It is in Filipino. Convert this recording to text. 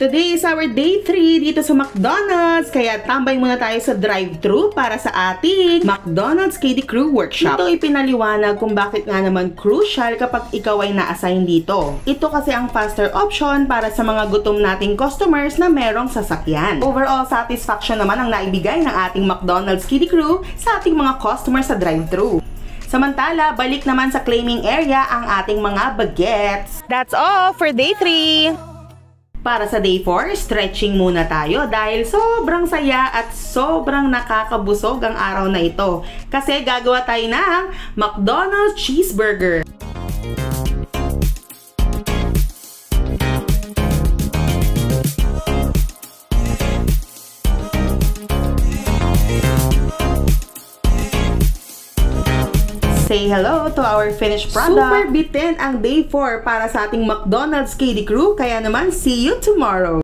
Today is our day 3 dito sa McDonald's, kaya tambay muna tayo sa drive-thru para sa ating McDonald's KD Crew Workshop. Ito ipinaliwanag kung bakit nga naman crucial kapag ikaw ay na-assign dito. Ito kasi ang faster option para sa mga gutom nating customers na merong sasakyan. Overall satisfaction naman ang naibigay ng ating McDonald's KD Crew sa ating mga customers sa drive-thru. Samantala, balik naman sa claiming area ang ating mga bagets. That's all for day 3! Para sa day 4, stretching muna tayo dahil sobrang saya at sobrang nakakabusog ang araw na ito. Kasi gagawa tayo ng McDonald's Cheeseburger. Say hello to our finished product. Super bitin ang day 4 para sa ating McDonald's KD Crew, kaya naman see you tomorrow.